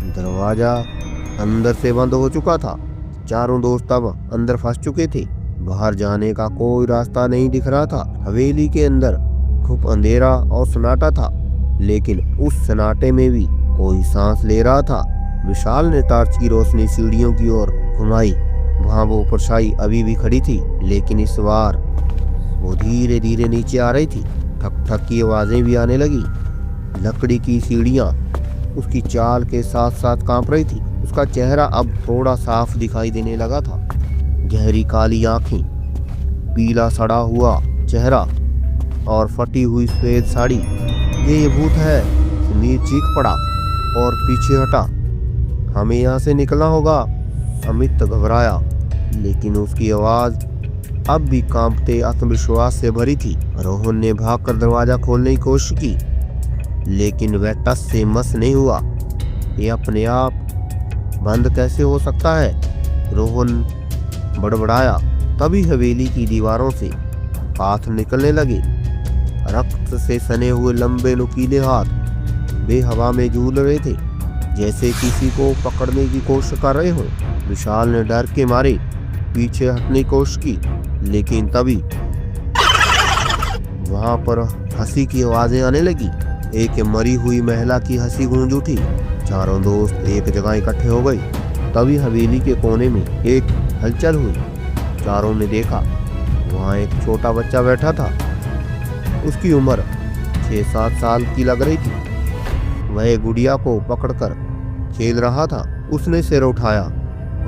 दरवाजा अंदर से बंद हो चुका था। चारों दोस्त अब अंदर फंस चुके थे। बाहर जाने का कोई रास्ता नहीं दिख रहा था। हवेली के अंदर खूब अंधेरा और सन्नाटा था, लेकिन उस सन्नाटे में भी कोई सांस ले रहा था। विशाल ने टॉर्च की रोशनी सीढ़ियों की ओर घुमाई। वहां वो परछाई अभी भी खड़ी थी, लेकिन इस बार वो धीरे धीरे नीचे आ रही थी। ठक ठक की आवाजें भी आने लगी। लकड़ी की सीढ़ियां उसकी चाल के साथ साथ कांप रही थी। उसका चेहरा अब थोड़ा साफ दिखाई देने लगा था। गहरी काली आंखें, पीला सड़ा हुआ चेहरा और फटी हुई सफेद साड़ी। ये भूत है। समीर चीख पड़ा और पीछे हटा। हमें यहाँ से निकलना होगा। अमित घबराया, लेकिन उसकी आवाज अब भी कांपते आत्मविश्वास से भरी थी। रोहन ने भागकर दरवाजा खोलने की कोशिश की, लेकिन वह टस से मस नहीं हुआ। ये अपने आप बंद कैसे हो सकता है? रोहन बड़बड़ाया। तभी हवेली की दीवारों से हाथ निकलने लगे। रक्त से सने हुए लंबे नुकीले हाथ वे हवा में झूल रहे थे, जैसे किसी को पकड़ने की कोशिश कर रहे हो। विशाल ने डर के मारे पीछे हटने की कोशिश की, लेकिन तभी वहां पर हंसी की आवाजें आने लगी। एक मरी हुई महिला की हंसी गूंज उठी। चारों दोस्त एक जगह इकट्ठे हो गए। तभी हवेली के कोने में एक हलचल हुई। चारों ने देखा, वहां एक छोटा बच्चा बैठा था। उसकी उम्र 6-7 साल की लग रही थी। वह गुड़िया को पकड़कर खेल रहा था। उसने सिर उठाया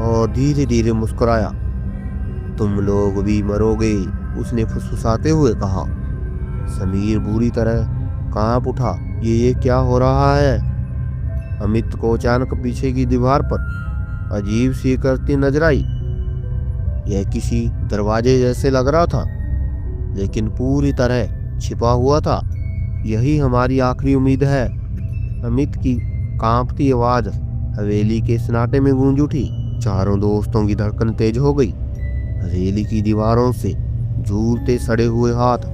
और धीरे धीरे मुस्कुराया। तुम लोग भी मरोगे, उसने फुसफुसाते हुए कहा। समीर बुरी तरह कांप उठा। ये क्या हो रहा है? अमित को अचानक पीछे की दीवार पर अजीब सी करती नजर आई। यह किसी दरवाजे जैसे लग रहा था, लेकिन पूरी तरह छिपा हुआ था। यही हमारी आखिरी उम्मीद है। अमित की कांपती आवाज हवेली के सन्नाटे में गूंज उठी। चारों दोस्तों की धड़कन तेज हो गई। हवेली की दीवारों से झूलते सड़े हुए हाथ,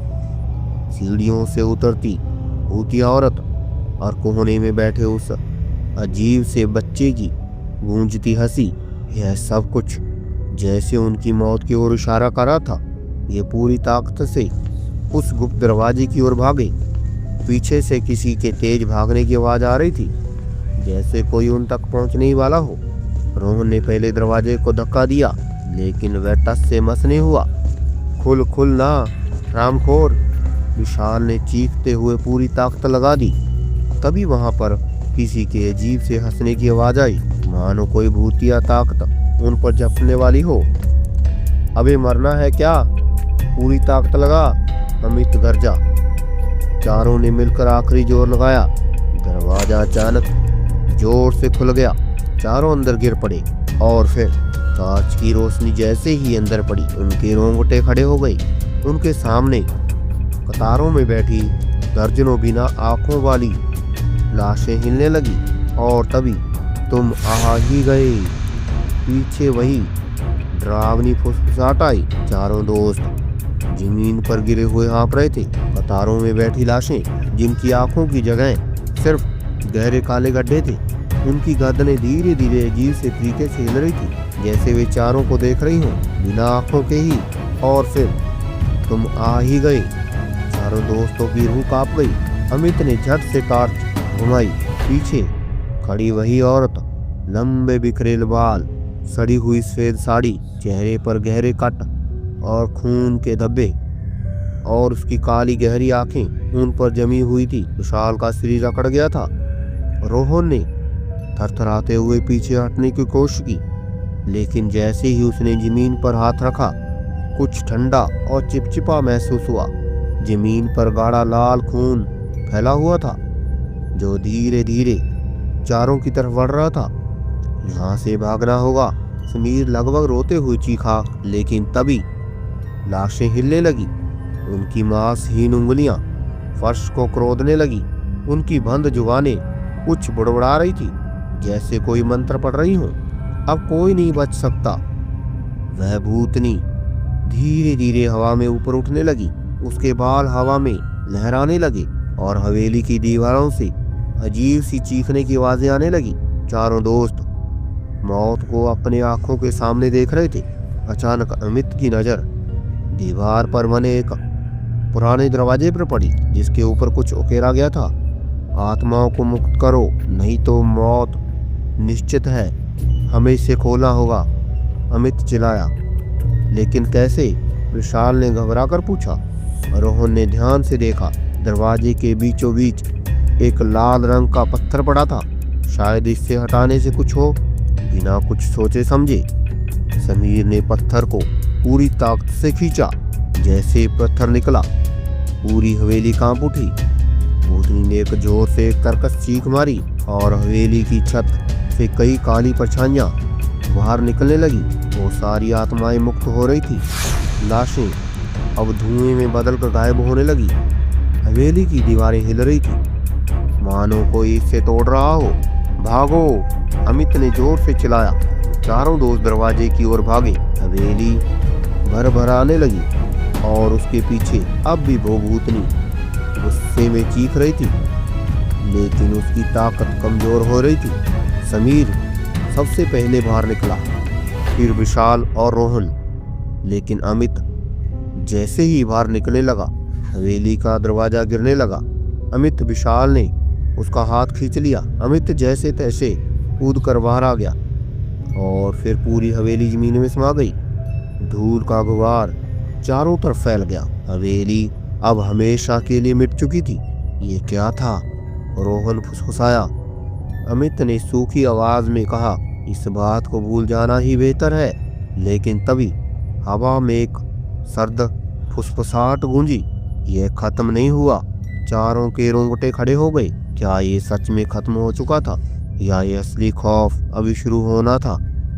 सीढ़ियों से उतरती भूतिया औरत और कोने में बैठे उस अजीब से बच्चे की गूंजती हंसी, यह सब कुछ जैसे उनकी मौत की ओर इशारा कर रहा था। ये पूरी ताकत से उस गुप्त दरवाजे की ओर भागे। पीछे से किसी के तेज भागने की आवाज आ रही थी, जैसे कोई उन तक पहुंचने ही वाला हो। रोहन ने पहले दरवाजे को धक्का दिया, लेकिन वह टस से मस नहीं हुआ। खुल खुल ना रामखोर, विशाल ने चीखते हुए पूरी ताकत लगा दी। तभी वहां पर किसी के अजीब से हंसने की आवाज आई, मानो कोई भूतिया ताकत उन पर झपटने वाली हो। अबे मरना है क्या? पूरी ताकत लगा, अमित गरजा। चारों ने मिलकर आखिरी जोर लगाया। दरवाजा अचानक जोर से खुल गया। चारों अंदर गिर पड़े और फिर टॉर्च की रोशनी जैसे ही अंदर पड़ी, उनके रोंगटे खड़े हो गए। उनके सामने कतारों में बैठी दर्जनों बिना आंखों वाली लाशें हिलने लगी। और तभी तुम आ ही गए। पीछे वही डरावनी फुसफुसाहट आई। चारों दोस्त जमीन पर गिरे हुए हाँफ रहे थे। कतारों में बैठी लाशें, जिनकी आंखों की जगह सिर्फ गहरे काले गड्ढे थे, उनकी गर्दनें धीरे धीरे अजीब से तरीके से हिल रही थी, जैसे वे चारों को देख रही हों, बिना आंखों के ही। और फिर तुम आ ही गए। चारों दोस्तों की रूह कांप गई। अमित ने झट से टॉर्च घुमाई। पीछे खड़ी वही औरत, लंबे बिखरेल बाल, सड़ी हुई सफेद साड़ी, चेहरे पर गहरे कट और खून के धब्बे, और उसकी काली गहरी आंखें उन पर जमी हुई थी। विशाल का शरीर अकड़ गया था। रोहन ने थरथराते हुए पीछे हटने की कोशिश की, लेकिन जैसे ही उसने जमीन पर हाथ रखा, कुछ ठंडा और चिपचिपा महसूस हुआ। जमीन पर गाढ़ा लाल खून फैला हुआ था, जो धीरे धीरे चारों की तरफ बढ़ रहा था। यहाँ से भागना होगा, समीर लगभग रोते हुए चीखा। लेकिन तभी लाशें हिलने लगी। उनकी मांसहीन उंगलियां फर्श को क्रोदने लगी। उनकी बंद जुबानें कुछ बुड़बुड़ा रही थी, जैसे कोई मंत्र पढ़ रही हो। अब कोई नहीं बच सकता। वह भूतनी धीरे धीरे हवा में ऊपर उठने लगी। उसके बाल हवा में लहराने लगे और हवेली की दीवारों से अजीब सी चीखने की आवाजें आने लगी। चारों दोस्त मौत को अपने आंखों के सामने देख रहे थे। अचानक अमित की नजर दीवार पर बने एक पुराने दरवाजे पर पड़ी, जिसके ऊपर कुछ उकेरा गया था। आत्माओं को मुक्त करो, नहीं तो मौत निश्चित है, हमें इसे खोलना होगा, अमित चिल्लाया। लेकिन कैसे? विशाल ने घबरा कर पूछा। रोहन ने ध्यान से देखा। दरवाजे के बीचों बीच एक लाल रंग का पत्थर पड़ा था। शायद इससे हटाने से कुछ हो। बिना कुछ सोचे समझे समीर ने पत्थर को पूरी ताकत से खींचा। जैसे पत्थर निकला, पूरी हवेली कांप उठी। भूतनी ने एक जोर से कर्कश चीख मारी और हवेली की छत से कई काली परछाइयां बाहर निकलने लगी। वो सारी आत्माएं मुक्त हो रही थी। लाशें अब धुएं में बदलकर गायब होने लगी। हवेली की दीवारें हिल रही थी, मानो कोई इसे तोड़ रहा हो। भागो, अमित ने जोर से चिल्लाया। चारों दोस्त दरवाजे की ओर भागे। हवेली भरभराने लगी और उसके पीछे अब भी वो भूतनी गुस्से में चीख रही थी, लेकिन उसकी ताकत कमजोर हो रही थी। समीर सबसे पहले बाहर निकला, फिर विशाल और रोहन, लेकिन अमित जैसे ही बाहर निकलने लगा, हवेली का दरवाजा गिरने लगा। अमित विशाल ने उसका हाथ खींच लिया। अमित जैसे तैसे कूद कर बाहर आ गया और फिर पूरी हवेली जमीन में समा गई। धूल का गुबार चारों तरफ फैल गया। हवेली अब हमेशा के लिए मिट चुकी थी। ये क्या था? रोहन फुसफुसाया। अमित ने सूखी आवाज में कहा, इस बात को भूल जाना ही बेहतर है। लेकिन तभी हवा में एक सर्द फुसफुसाहट गूंजी। यह खत्म नहीं हुआ। चारों के रोंगटे खड़े हो गए। क्या ये सच में खत्म हो चुका था या ये असली खौफ अभी शुरू होना था?